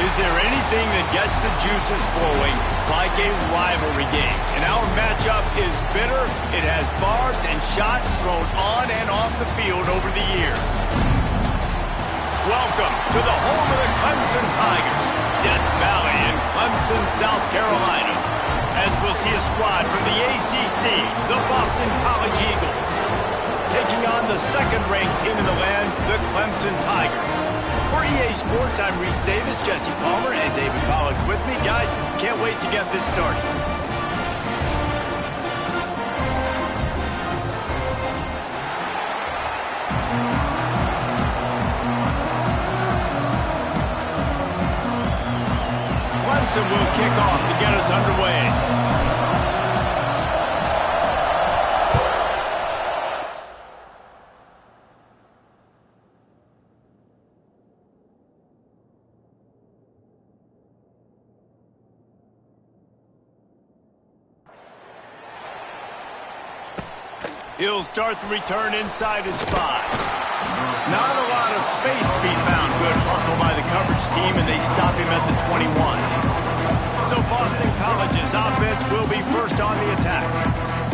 Is there anything that gets the juices flowing like a rivalry game? And our matchup is bitter. It has barbs and shots thrown on and off the field over the years. Welcome to the home of the Clemson Tigers, Death Valley in Clemson, South Carolina. As we'll see a squad from the ACC, the Boston College Eagles, taking on the second-ranked team in the land, the Clemson Tigers. For EA Sports, I'm Reese Davis, Jesse Palmer, and David Pollack with me. Guys, can't wait to get this started. Clemson will kick off to get us underway. He'll start the return inside his 5. Not a lot of space to be found. Good hustle by the coverage team, and they stop him at the 21. So Boston College's offense will be first on the attack.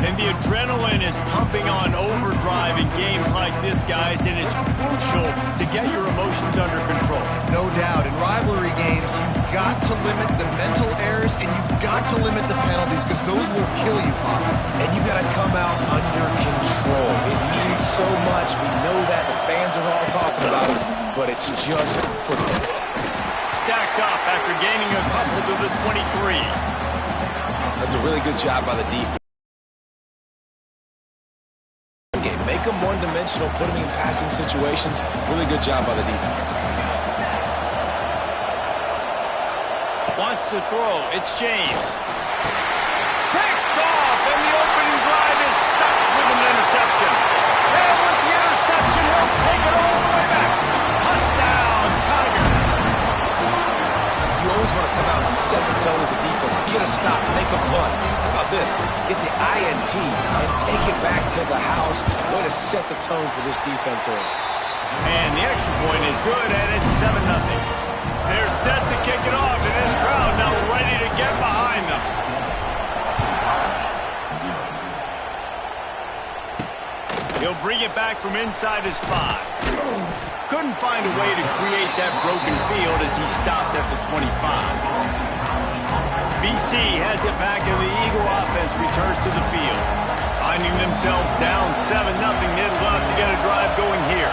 And the adrenaline is pumping on overdrive in games like this, guys, and it's crucial to get your emotions under control. No doubt. In rivalry games, you've got to limit the mental errors, and you've got to limit the penalties, because those will kill you, Bob. And you got to come out under control. It means so much. We know that. The fans are all talking about it, but it's just football. Stacked up after gaining a couple to the 23. That's a really good job by the defense. Make them one-dimensional, put them in passing situations. Really good job by the defense. Wants to throw. It's James. Picked off, and the opening drive is stopped with an interception. And with the interception, he'll take it all the way back. Touchdown, Tigers. You always want to come out and set the tone as a defense. Get a stop, make a punt. How about this? Get the INT and take it back to the house. Way to set the tone for this defense here. And the extra point is good, and it's 7-0. They're set to kick it off, and this crowd now ready to get behind them. He'll bring it back from inside his 5. Couldn't find a way to create that broken field as he stopped at the 25. BC has it back, and the Eagle offense returns to the field. Finding themselves down 7-0, they'd love to get a drive going here.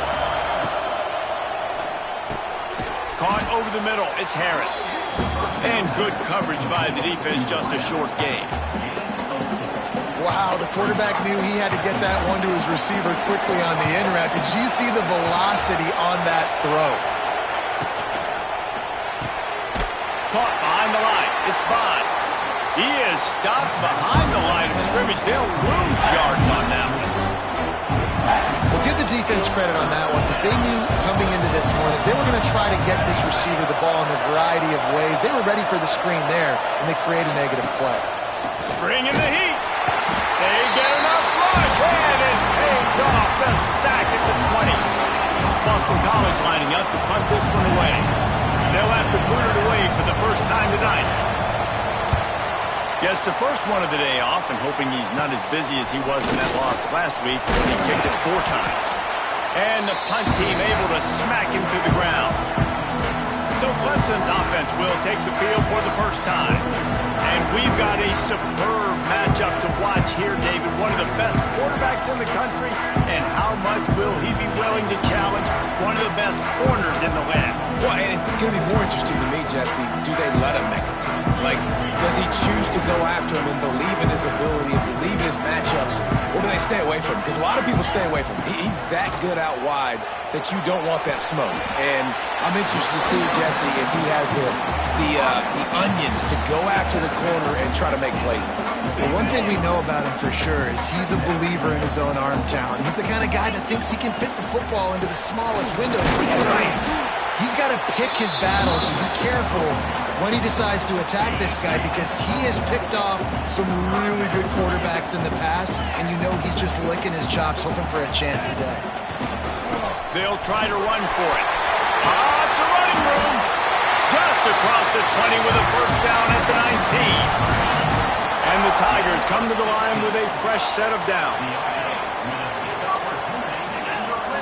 Caught over the middle, it's Harris. And good coverage by the defense, just a short gain. Wow, the quarterback knew he had to get that one to his receiver quickly on the in route. Did you see the velocity on that throw? Caught behind the line. It's Bond. He is stopped behind the line of scrimmage. They'll lose yards on that one. Well, give the defense credit on that one, because they knew coming into this one that they were going to try to get this receiver the ball in a variety of ways. They were ready for the screen there, and they create a negative play. Bring in the heat. They get enough rush, and it pays off. The sack at the 20. Boston College lining up to punt this one away. They'll have to boot it away for the first time tonight. Gets the first one of the day off, and hoping he's not as busy as he was in that loss last week when he kicked it 4 times. And the punt team able to smack him to the ground. So Clemson's offense will take the field for the first time. And we've got a superb matchup to watch here, David. One of the best quarterbacks in the country. And how much will he be willing to challenge one of the best corners in the land? Well, and it's going to be more interesting to me, Jesse. Do they let him make it? Like, does he choose to go after him and believe in his ability and believe in his matchups? Or do they stay away from him? Because a lot of people stay away from him. He's that good out wide that you don't want that smoke. And I'm interested to see, Jesse, if he has the onions to go after the corner and try to make plays. Well, one thing we know about him for sure is he's a believer in his own arm talent. He's the kind of guy that thinks he can fit the football into the smallest window. He's got to pick his battles and be careful when he decides to attack this guy, because he has picked off some really good quarterbacks in the past, and you know he's just licking his chops, hoping for a chance today. They'll try to run for it. It's a running room. Just across 20 with a first down at the 19. And the Tigers come to the line with a fresh set of downs.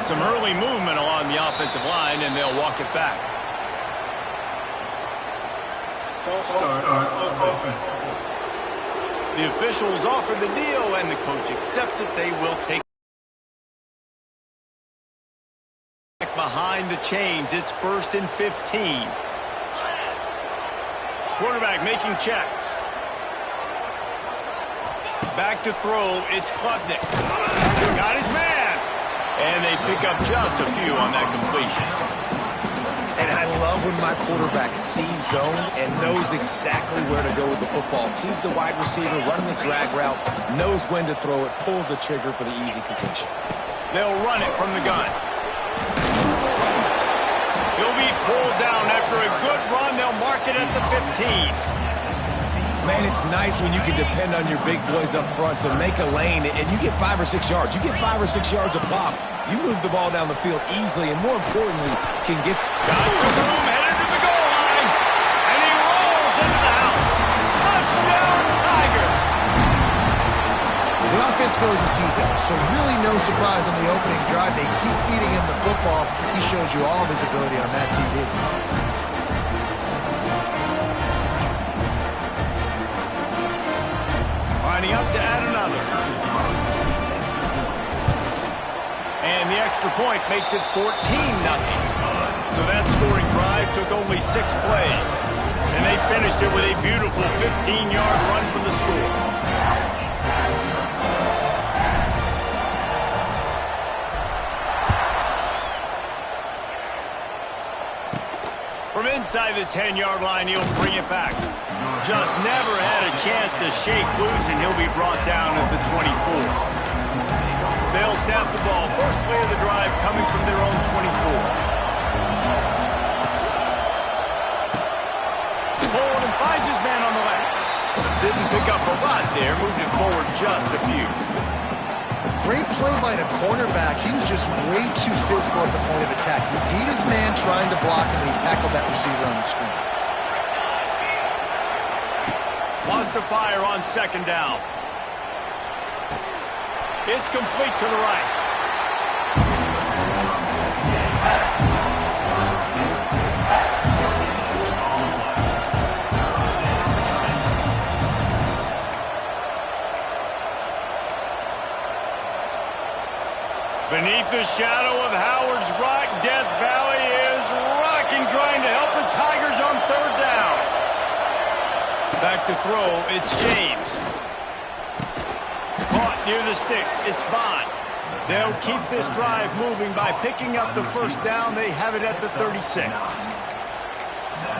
Some early movement along the offensive line, and they'll walk it back. Start offense. The officials offer the deal, and the coach accepts it. They will take behind the chains. It's 1st and 15. Quarterback making checks. Back to throw. It's Klubnik. Got his man. And they pick up just a few on that completion. And I love when my quarterback sees zone and knows exactly where to go with the football. Sees the wide receiver running the drag route, knows when to throw it, pulls the trigger for the easy completion. They'll run it from the gun. He'll be pulled down after a good run. They'll mark it at the 15. Man, it's nice when you can depend on your big boys up front to make a lane, and you get 5 or 6 yards. You get 5 or 6 yards a pop. You move the ball down the field easily, and more importantly, can get... Got some room, headed to the goal line, and he rolls into the house. Touchdown, Tiger! The offense goes as he goes, so really no surprise on the opening drive. They keep feeding him the football. He showed you all of his ability on that TD. Lining up to add another. And the extra point makes it 14-0. So that scoring drive took only 6 plays. And they finished it with a beautiful 15-yard run for the score. From inside the 10-yard line, he'll bring it back. Just never had a chance to shake loose, and he'll be brought down at the 24. They'll snap the ball. First play of the drive coming from their own 24. Hold and finds his man on the left. Didn't pick up a lot there, moved it forward just a few. Great play by the cornerback. He was just way too physical at the point of attack. He beat his man trying to block him, and he tackled that receiver on the screen. Lost to fire on 2nd down. It's complete to the right. Beneath the shadow of Howard's Rock, Death Valley is rocking, trying to help the Tigers on 3rd down. Back to throw, it's James. Caught near the sticks, it's Bond. They'll keep this drive moving by picking up the first down. They have it at the 36.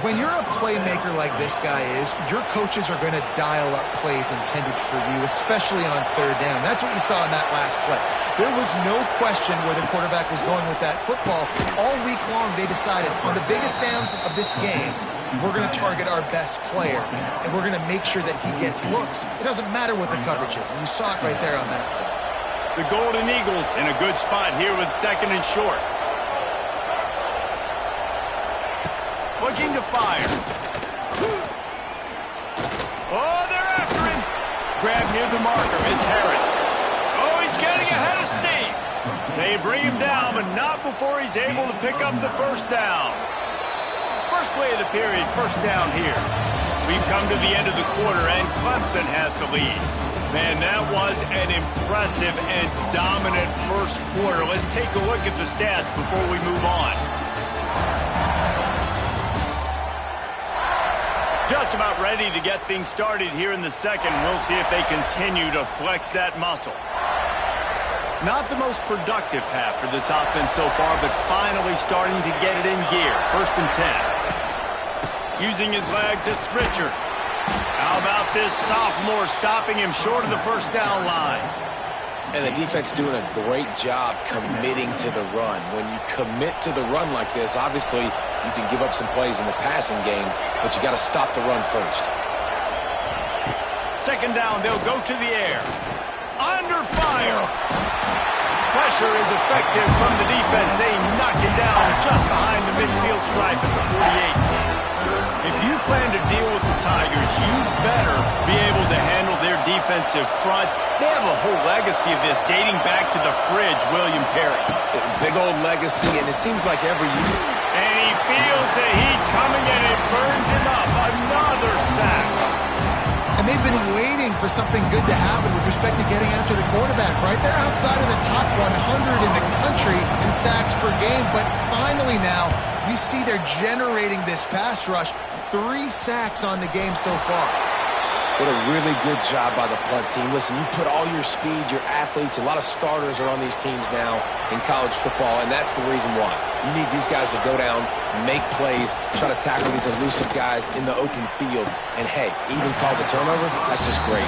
When you're a playmaker like this guy is, your coaches are going to dial up plays intended for you, especially on 3rd down. That's what you saw in that last play. There was no question where the quarterback was going with that football. All week long, they decided on the biggest downs of this game, we're going to target our best player, and we're going to make sure that he gets looks. It doesn't matter what the coverage is, and you saw it right there on that play. The Golden Eagles in a good spot here with 2nd and short. Looking to fire. Oh, they're after him. Grab near the marker. It's Harris. Oh, he's getting ahead of steam. They bring him down, but not before he's able to pick up the first down. First play of the period, first down here. We've come to the end of the quarter, and Clemson has the lead. Man, that was an impressive and dominant first quarter. Let's take a look at the stats before we move on. Just about ready to get things started here in the second. We'll see if they continue to flex that muscle. Not the most productive half for this offense so far, but finally starting to get it in gear. 1st and 10. Using his legs, it's Richard. How about this sophomore stopping him short of the first down line? And the defense doing a great job committing to the run. When you commit to the run like this, obviously you can give up some plays in the passing game, but you got to stop the run first. 2nd down, they'll go to the air. Under fire. Pressure is effective from the defense. They knock it down just behind the midfield stripe at the 48. If you plan defensive front. They have a whole legacy of this dating back to the fridge, William Perry. Big old legacy, and it seems like every year. And he feels the heat coming, and it burns him up. Another sack. And they've been waiting for something good to happen with respect to getting after the quarterback, right? They're outside of the top 100 in the country in sacks per game, but finally now you see they're generating this pass rush. 3 sacks on the game so far. What a really good job by the punt team. Listen, you put all your speed, your athletes, a lot of starters are on these teams now in college football, and that's the reason why. You need these guys to go down, make plays, try to tackle these elusive guys in the open field, and hey, even cause a turnover, that's just great.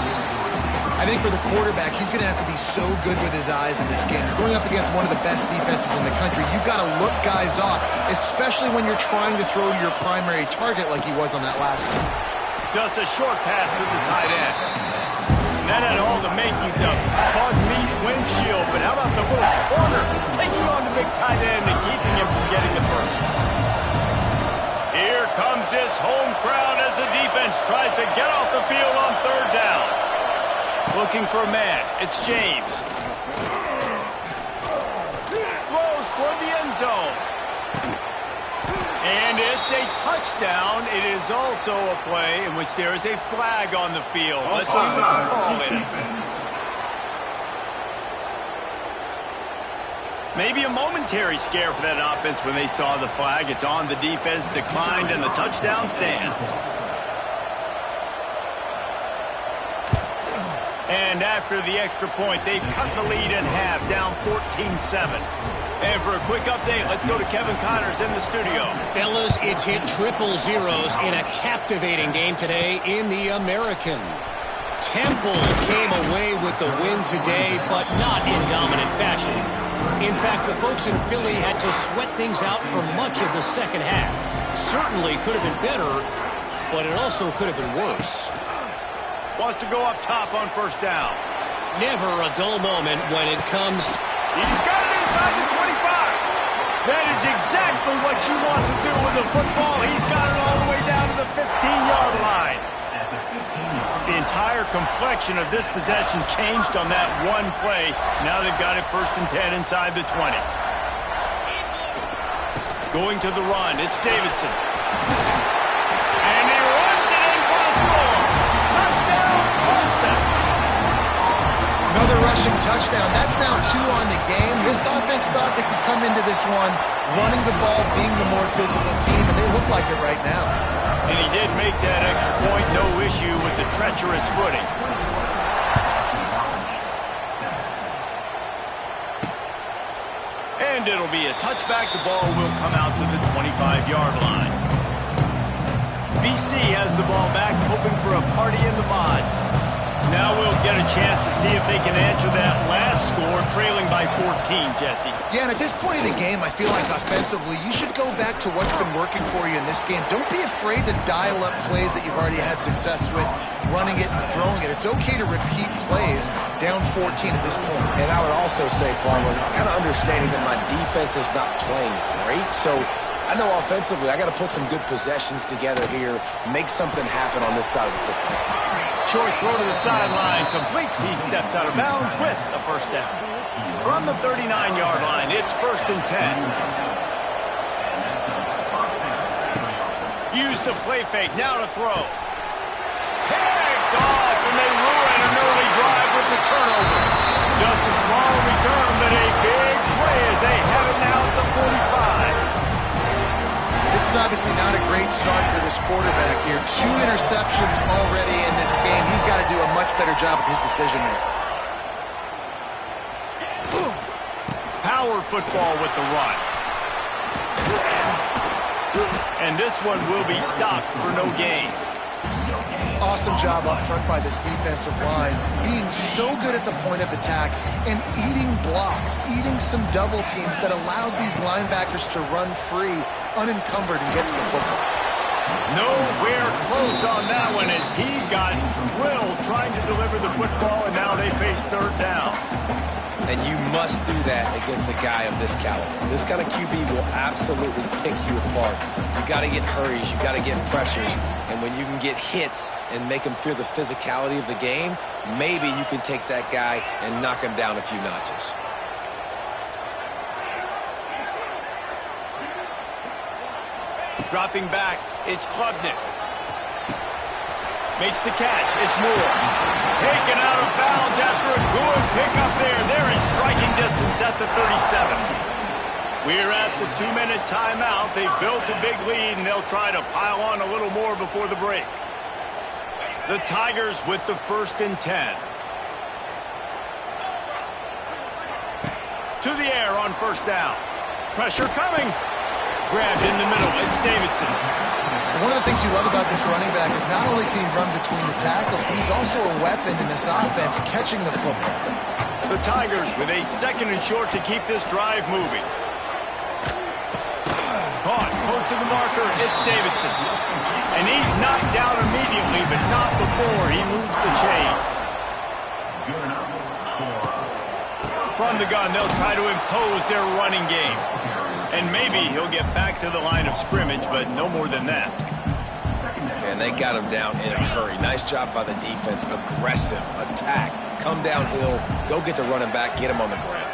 I think for the quarterback, he's going to have to be so good with his eyes in this game. You're going up against one of the best defenses in the country. You've got to look guys off, especially when you're trying to throw to your primary target like he was on that last one. Just a short pass to the tight end. That had all the makings of bug meat windshield, but how about the little corner taking on the big tight end and keeping him from getting the first? Here comes this home crowd as the defense tries to get off the field on 3rd down. Looking for a man. It's James. Throws toward the end zone. And it's a touchdown. It is also a play in which there is a flag on the field. Let's see what the call is. Maybe a momentary scare for that offense when they saw the flag. It's on, the defense declined, and the touchdown stands. And after the extra point, they've cut the lead in half, down 14-7. And for a quick update, let's go to Kevin Connors in the studio. Fellas, it's hit triple zeros in a captivating game today in the American. Temple came away with the win today, but not in dominant fashion. In fact, the folks in Philly had to sweat things out for much of the second half. Certainly could have been better, but it also could have been worse. Wants to go up top on 1st down. Never a dull moment when it comes to... He's got it inside the 25. That is exactly what you want to do with the football. He's got it all the way down to the 15-yard line. The entire complexion of this possession changed on that one play. Now they've got it 1st and 10 inside the 20. Going to the run, it's Davidson. And he runs it in for the score. Touchdown, Clemson. Another rushing touchdown. That's now 2 on the game. This offense thought they could come into this one running the ball, being the more physical team, and they look like it right now. And he did make that extra point. No issue with the treacherous footing. And it'll be a touchback. The ball will come out to the 25-yard line. BC has the ball back, hoping for a party in the mods. Now we'll get a chance to see if they can answer that last score, trailing by 14, Jesse. Yeah, and at this point in the game, I feel like offensively, you should go back to what's been working for you in this game. Don't be afraid to dial up plays that you've already had success with, running it and throwing it. It's okay to repeat plays down 14 at this point. And I would also say, Palmer, kind of understanding that my defense is not playing great, so I know offensively I got to put some good possessions together here, make something happen on this side of the football. Short throw to the sideline, complete. He steps out of bounds with the 1st down. From the 39-yard line, it's 1st and 10. Use the play fake, now to throw. Picked off, and they ruin an early drive with the turnover. Just a small return, but a big play as they have it now at the 45. This is obviously not a great start for this quarterback here. 2 interceptions already in this game. He's got to do a much better job with his decision-making. Power football with the run. And this one will be stopped for no gain. Awesome job up front by this defensive line, being so good at the point of attack and eating blocks, eating some double teams that allows these linebackers to run free, unencumbered, and get to the football. Nowhere close on that one as he got drilled trying to deliver the football, and now they face 3rd down. And you must do that against a guy of this caliber. This kind of QB will absolutely pick you apart. You got to get hurries, you got to get pressures, and when you can get hits and make him feel the physicality of the game, maybe you can take that guy and knock him down a few notches. Dropping back, it's Klubnik. Makes the catch, it's Moore. Taken out of bounds after a good pickup there. They're in striking distance at the 37. We're at the 2-minute timeout. They've built a big lead, and they'll try to pile on a little more before the break. The Tigers with the 1st and 10. To the air on 1st down. Pressure coming. Grabbed in the middle. It's Davidson. One of the things you love about this running back is not only can he run between the tackles, but he's also a weapon in this offense catching the football. The Tigers with a 2nd and short to keep this drive moving. Caught, close to the marker, it's Davidson. And he's knocked down immediately, but not before he moves the chains. From the gun, they'll try to impose their running game. And maybe he'll get back to the line of scrimmage, but no more than that. And they got him down in a hurry. Nice job by the defense. Aggressive attack. Come downhill. Go get the running back. Get him on the ground.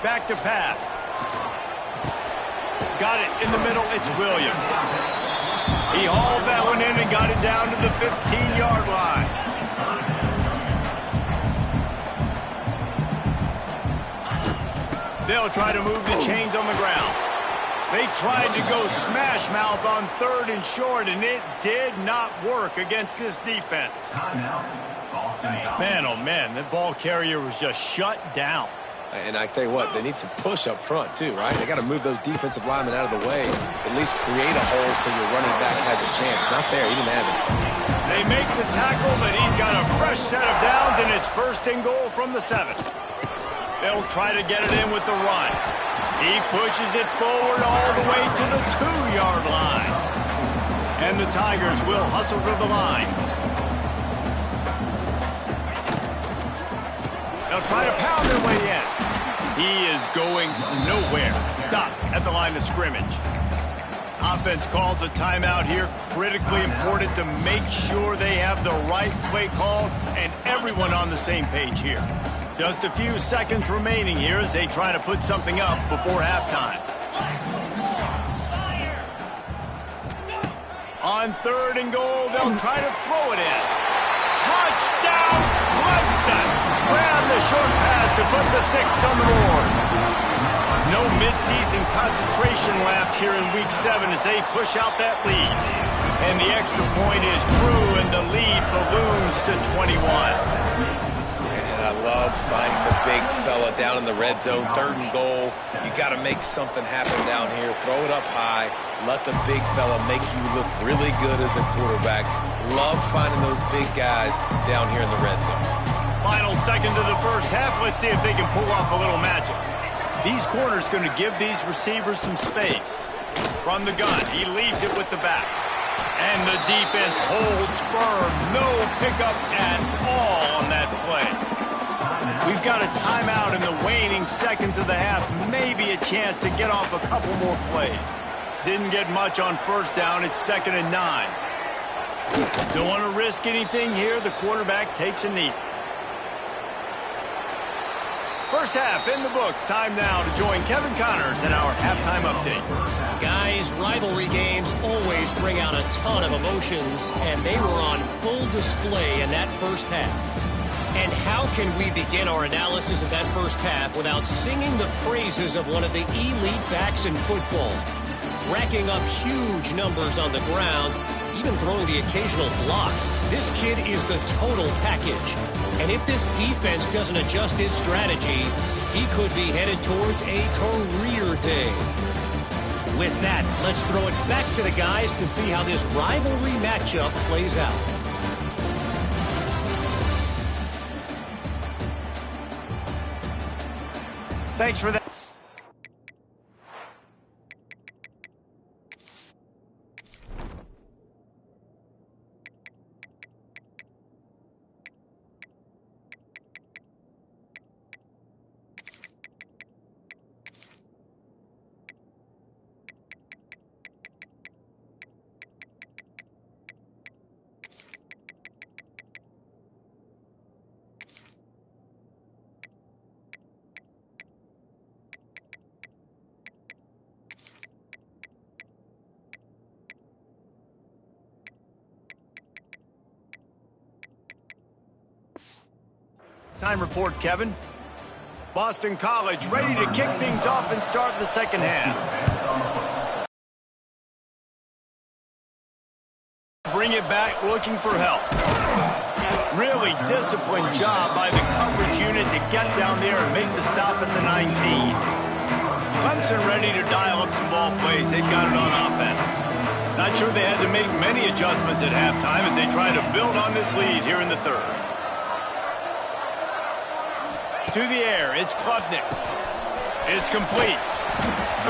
Back to pass. Got it in the middle. It's Williams. He hauled that one in and got it down to the 15-yard line. They'll try to move the chains on the ground. They tried to go smash mouth on 3rd and short, and it did not work against this defense. Man, oh man, the ball carrier was just shut down. And I tell you what, they need some push up front too, right? They got to move those defensive linemen out of the way, at least create a hole so your running back has a chance. Not there, he didn't have it. They make the tackle, but he's got a fresh set of downs, and it's 1st and goal from the 7. They'll try to get it in with the run. He pushes it forward all the way to the 2-yard line. And the Tigers will hustle to the line. They'll try to pound their way in. He is going nowhere. Stop at the line of scrimmage. Offense calls a timeout here. Critically important to make sure they have the right play call and everyone on the same page here. Just a few seconds remaining here as they try to put something up before halftime. On 3rd and goal, they'll try to throw it in. Touchdown, Clemson! Grab the short pass to put the 6 on the board. No midseason concentration laps here in Week 7 as they push out that lead. And the extra point is true, and the lead balloons to 21. I love finding the big fella down in the red zone. 3rd and goal. You got to make something happen down here. Throw it up high. Let the big fella make you look really good as a quarterback. Love finding those big guys down here in the red zone. Final seconds of the 1st half. Let's see if they can pull off a little magic. These corners going to give these receivers some space. From the gun, he leaves it with the back. And the defense holds firm. No pickup at all on that play. We've got a timeout in the waning seconds of the half. Maybe a chance to get off a couple more plays. Didn't get much on 1st down. It's 2nd and 9. Don't want to risk anything here. The quarterback takes a knee. 1st half in the books. Time now to join Kevin Connors in our halftime update. Guys, rivalry games always bring out a ton of emotions, and they were on full display in that 1st half. And how can we begin our analysis of that 1st half without singing the praises of one of the elite backs in football? Racking up huge numbers on the ground, even throwing the occasional block. This kid is the total package. And if this defense doesn't adjust his strategy, he could be headed towards a career day. With that, let's throw it back to the guys to see how this rivalry matchup plays out. Thanks for that. Time report, Kevin. Boston College ready to kick things off and start the second half. Bring it back, looking for help. Really disciplined job by the coverage unit to get down there and make the stop at the 19. Clemson ready to dial up some ball plays. They've got it on offense. Not sure they had to make many adjustments at halftime as they try to build on this lead here in the third. To the air, it's Klubnik. It's complete.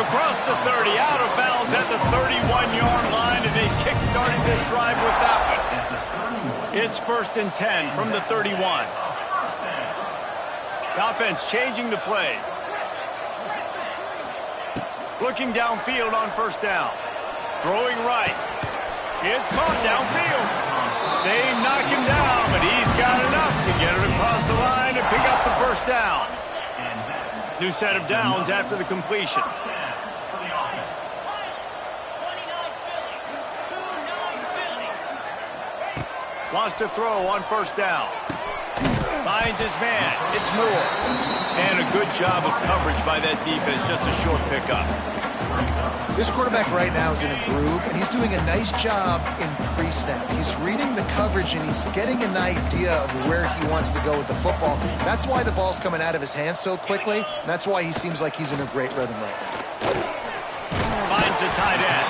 Across the 30, out of bounds at the 31-yard line, and they kick-started this drive with that one. It's 1st and 10 from the 31. The offense changing the play. Looking downfield on 1st down. Throwing right. It's caught downfield. They knock him down, but he's got enough to get it across the line and pick up the 1st down. New set of downs after the completion. Lost a throw on 1st down. Finds his man. It's Moore. And a good job of coverage by that defense. Just a short pickup. This quarterback right now is in a groove, and he's doing a nice job in pre-snap. He's reading the coverage, and he's getting an idea of where he wants to go with the football. That's why the ball's coming out of his hands so quickly, and that's why he seems like he's in a great rhythm right now. Finds the tight end.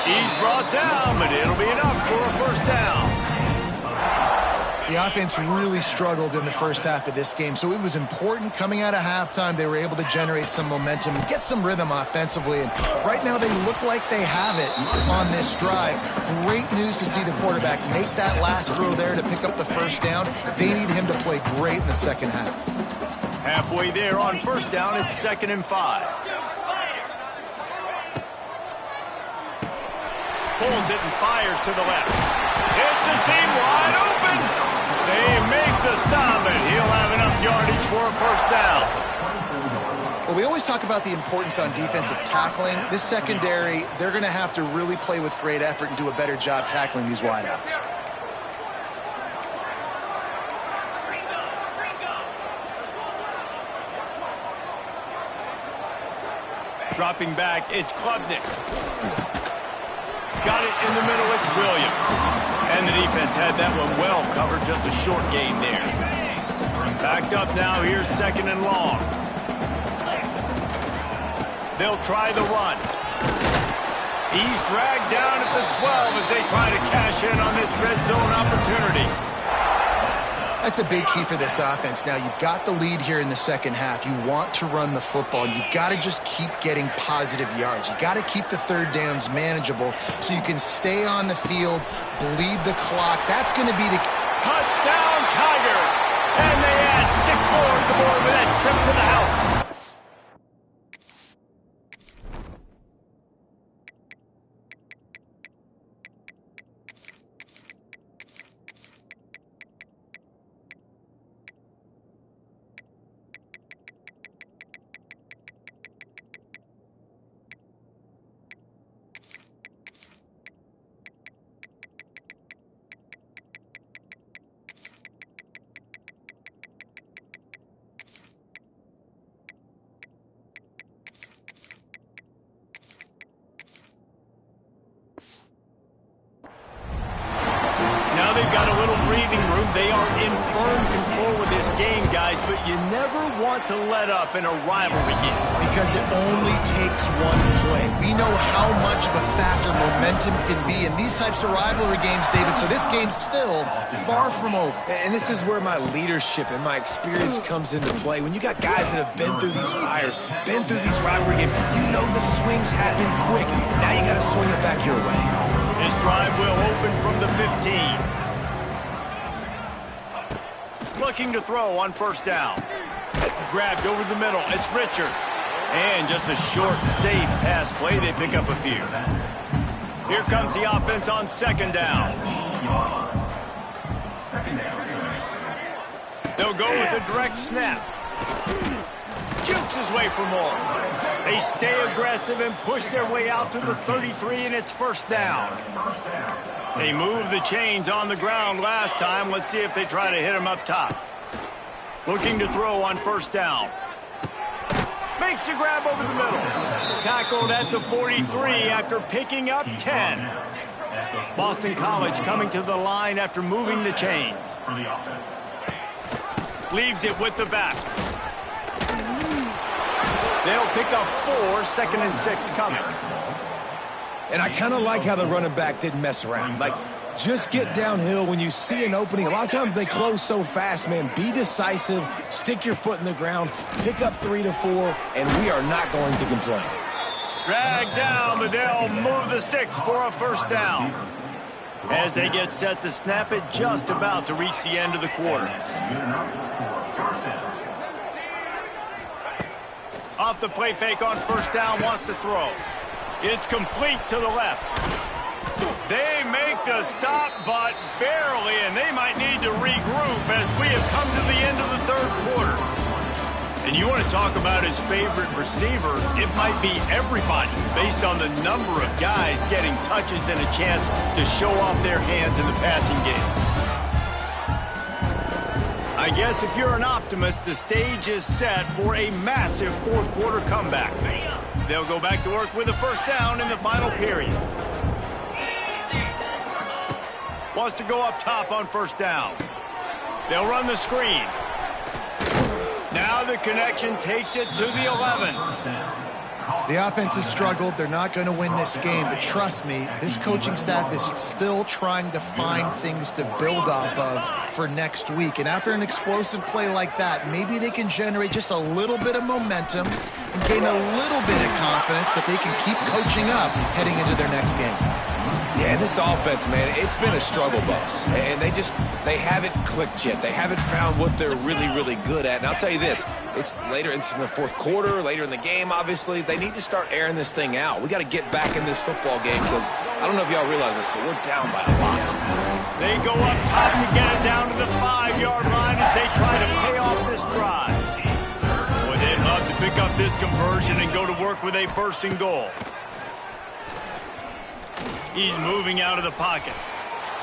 He's brought down, but it'll be enough for a 1st down. The offense really struggled in the first half of this game, so it was important coming out of halftime. They were able to generate some momentum and get some rhythm offensively, and right now they look like they have it on this drive. Great news to see the quarterback make that last throw there to pick up the 1st down. They need him to play great in the second half. Halfway there on 1st down, it's 2nd and 5. Pulls it and fires to the left. It's a seam wide open. They make the stop, and he'll have enough yardage for a 1st down. Well, we always talk about the importance on defensive tackling. This secondary, they're going to have to really play with great effort and do a better job tackling these wideouts. Dropping back, it's Klubnik. Got it in the middle, it's Williams. And the defense had that one well covered, just a short gain there. Backed up now, here's 2nd and long. They'll try the run. He's dragged down at the 12 as they try to cash in on this red zone opportunity. That's a big key for this offense. Now, you've got the lead here in the second half. You want to run the football. You got to just keep getting positive yards. You got to keep the 3rd downs manageable so you can stay on the field, bleed the clock. That's going to be the touchdown, Tigers! And they add 6 more to the board with that trip to the house. They are in firm control of this game, guys, but you never want to let up in a rivalry game. Because it only takes one play. We know how much of a factor momentum can be in these types of rivalry games, David, so this game's still far from over. And this is where my leadership and my experience comes into play. When you got guys that have been through these fires, been through these rivalry games, you know the swings happen quick. Now you got to swing it back your way. This drive will open from the 15. Looking to throw on 1st down. Grabbed over the middle. It's Richard. And just a short, safe pass play. They pick up a few. Here comes the offense on 2nd down. They'll go with a direct snap. Jukes his way for more. They stay aggressive and push their way out to the 33, and it's 1st down. They moved the chains on the ground last time. Let's see if they try to hit him up top. Looking to throw on first down. Makes the grab over the middle. Tackled at the 43 after picking up 10. Boston College coming to the line after moving the chains. Leaves it with the back. They'll pick up 4, 2nd and 6 coming. And I kind of like how the running back didn't mess around. Like, just get downhill when you see an opening. A lot of times they close so fast, man. Be decisive, stick your foot in the ground, pick up 3 to 4, and we are not going to complain. Drag down, but they'll move the sticks for a first down. As they get set to snap it, just about to reach the end of the quarter. Off the play fake on first down, wants to throw. It's complete to the left. They make the stop, but barely, and they might need to regroup as we have come to the end of the third quarter. And you want to talk about his favorite receiver, it might be everybody based on the number of guys getting touches and a chance to show off their hands in the passing game. I guess if you're an optimist, the stage is set for a massive fourth quarter comeback. They'll go back to work with a first down in the final period. Wants to go up top on first down. They'll run the screen. Now the connection takes it to the 11. The offense has struggled. They're not going to win this game, but trust me, this coaching staff is still trying to find things to build off of for next week. And after an explosive play like that, maybe they can generate just a little bit of momentum and gain a little bit of confidence that they can keep coaching up heading into their next game. Yeah, and this offense, man, it's been a struggle bus. And they haven't clicked yet. They haven't found what they're really, really good at. And I'll tell you this, it's in the fourth quarter, later in the game, obviously. They need to start airing this thing out. We got to get back in this football game because I don't know if y'all realize this, but we're down by a lot. They go up top to get it down to the 5-yard line as they try to pay off this drive. Boy, they'd love to pick up this conversion and go to work with a 1st and goal. He's moving out of the pocket.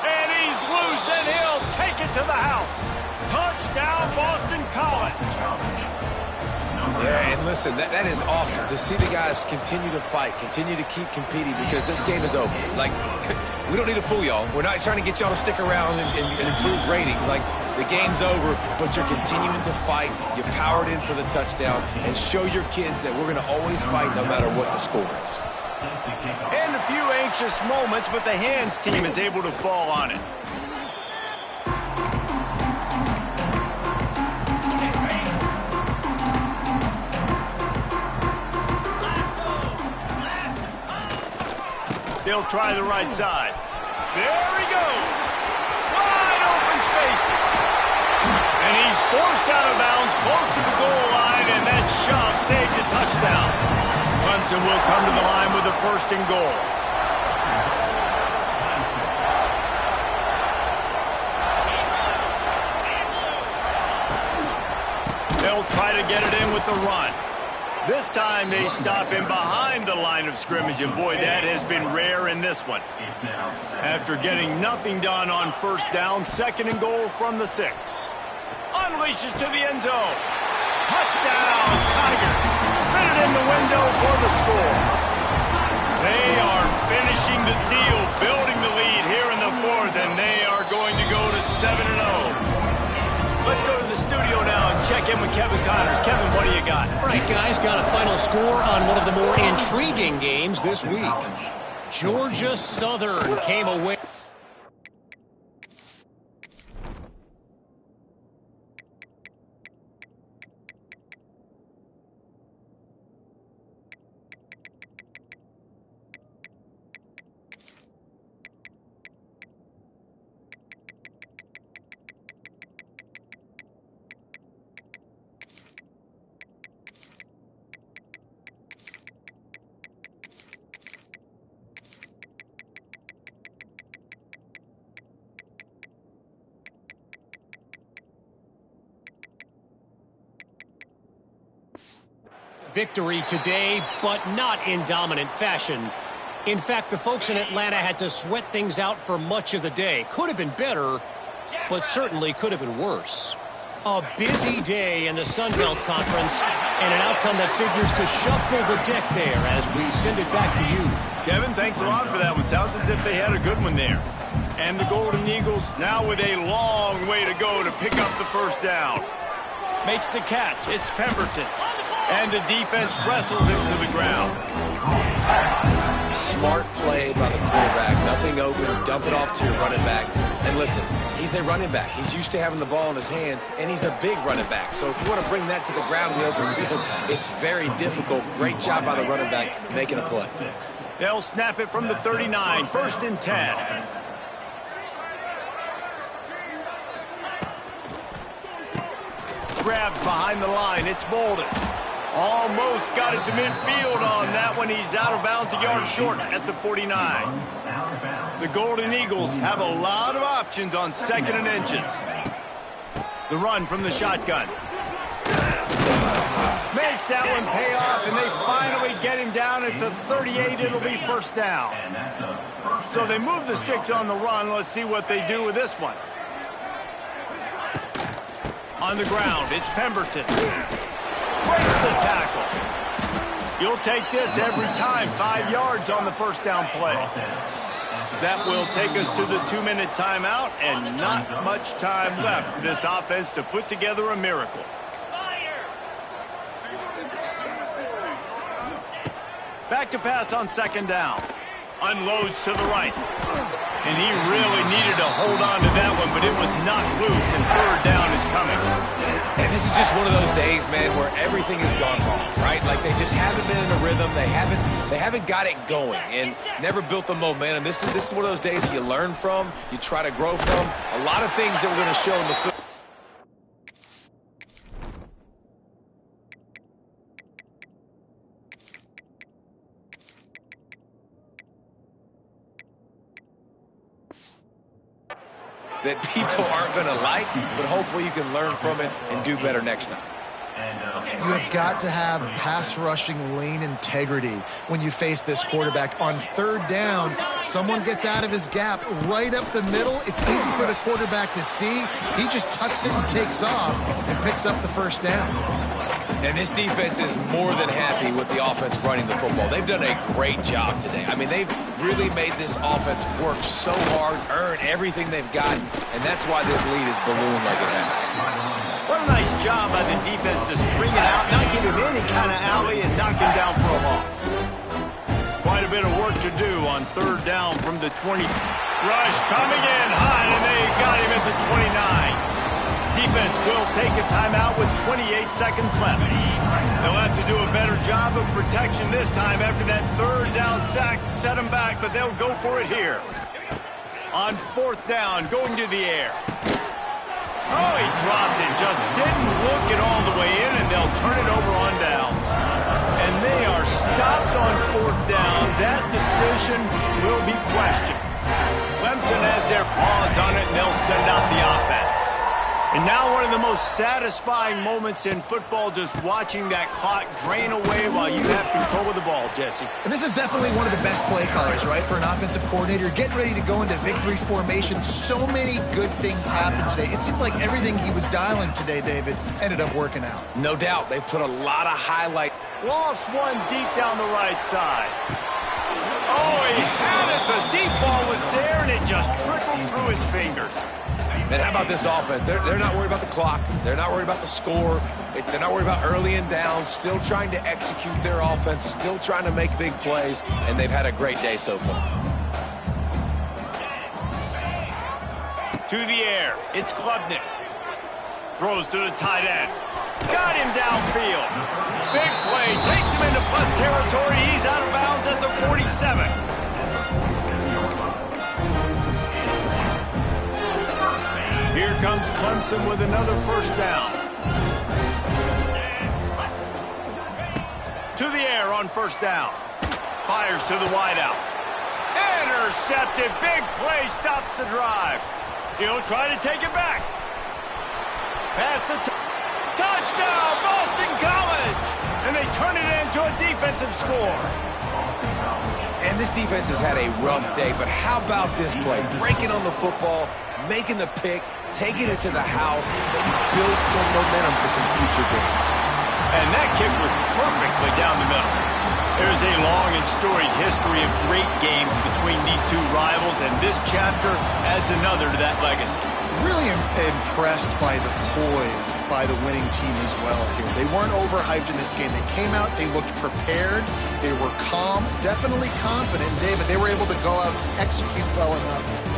And he's loose, and he'll take it to the house. Touchdown, Boston College. Yeah, and listen, that is awesome to see the guys continue to fight, continue to keep competing because this game is over. Like, we don't need to fool y'all. We're not trying to get y'all to stick around and improve ratings. Like, the game's over, but you're continuing to fight. You powered in for the touchdown and show your kids that we're going to always fight no matter what the score is. And a few anxious moments, but the hands team is able to fall on it. They'll try the right side. There he goes. Wide open spaces. And he's forced out of bounds close to the goal line, and that shove saved a touchdown. Clemson will come to the line with a 1st and goal. They'll try to get it in with the run. This time they stop him behind the line of scrimmage, and boy, that has been rare in this one. After getting nothing done on first down, 2nd and goal from the 6. Unleashes to the end zone. Touchdown, Tigers. Fitted in the window for the score. They are finishing the deal, building the lead here in the 4th, and they are going to go to 7-0. Let's go to the studio now and check in with Kevin Connors. Kevin, what do you got? All right, guys, got a final score on one of the more intriguing games this week. Georgia Southern came away. Victory today, but not in dominant fashion. In fact, the folks in Atlanta had to sweat things out for much of the day. Could have been better, but certainly could have been worse. A busy day in the Sun Belt Conference, and an outcome that figures to shuffle the deck there as we send it back to you. Kevin, thanks a lot for that one. Sounds as if they had a good one there. And the Golden Eagles now with a long way to go to pick up the first down. Makes the catch. It's Pemberton. And the defense wrestles him to the ground. Smart play by the quarterback. Nothing open. Dump it off to your running back. And listen, he's a running back. He's used to having the ball in his hands, and he's a big running back. So if you want to bring that to the ground in the open field, it's very difficult. Great job by the running back making a play. They'll snap it from the 39. 1st and 10. Grabbed behind the line. It's Bolden. Almost got it to midfield on that one. He's out of bounds, a yard short at the 49. The Golden Eagles have a lot of options on 2nd and inches. The run from the shotgun. Makes that one pay off, and they finally get him down at the 38. It'll be 1st down. So they move the sticks on the run. Let's see what they do with this one. On the ground, it's Pemberton. Breaks the tackle. You'll take this every time. 5 yards on the 1st down play. That will take us to the 2-minute timeout, and not much time left for this offense to put together a miracle. Back to pass on 2nd down. Unloads to the right. And he really needed to hold on to that one, but it was knocked loose, and 3rd down is coming. And this is just one of those days, man, where everything has gone wrong, right? Like they just haven't been in a rhythm. They haven't got it going and never built the momentum. This is one of those days that you learn from, you try to grow from. A lot of things that we're going to show in the field. That people aren't going to like, but hopefully you can learn from it and do better next time. You have got to have pass rushing lane integrity when you face this quarterback. On 3rd down, someone gets out of his gap right up the middle. It's easy for the quarterback to see. He just tucks it and takes off and picks up the 1st down. And this defense is more than happy with the offense running the football. They've done a great job today. I mean, they've really made this offense work so hard, earn everything they've gotten, and that's why this lead is ballooned like it has. What a nice job by the defense to string it out, not give him any kind of alley, and knock him down for a loss. Quite a bit of work to do on 3rd down from the 20. Rush coming in hot, and they got him at the 29. Defense will take a timeout with 28 seconds left. They'll have to do a better job of protection this time after that 3rd down sack set them back, but they'll go for it here. On 4th down, going to the air. Oh, he dropped it, just didn't look it all the way in, and they'll turn it over on downs. And they are stopped on 4th down. That decision will be questioned. Clemson has their paws on it, and they'll send out the offense. And now one of the most satisfying moments in football, just watching that clock drain away while you have control of the ball, Jesse. And this is definitely one of the best play callers, right, for an offensive coordinator. Getting ready to go into victory formation. So many good things happened today. It seemed like everything he was dialing today, David, ended up working out. No doubt. They've put a lot of highlight. Lost one deep down the right side. Oh, he had it. The deep ball was there, and it just trickled through his fingers. And how about this offense? They're not worried about the clock. They're not worried about the score. They're not worried about early and down. Still trying to execute their offense. Still trying to make big plays. And they've had a great day so far. To the air. It's Klubnik. Throws to the tight end. Got him downfield. Big play. Takes him into plus territory. He's out of bounds at the 47. Here comes Clemson with another 1st down. To the air on 1st down. Fires to the wideout. Intercepted. Big play stops the drive. He'll try to take it back. Pass the touchdown, Boston College! And they turn it into a defensive score. And And this defense has had a rough day, but how about this play? Breaking on the football, making the pick, taking it to the house, maybe build some momentum for some future games. And that kick was perfectly down the middle. There's a long and storied history of great games between these two rivals, and this chapter adds another to that legacy. Really impressed by the poise by the winning team as well here. They weren't overhyped in this game. They came out, they looked prepared, they were calm, definitely confident, David. They were able to go out and execute well enough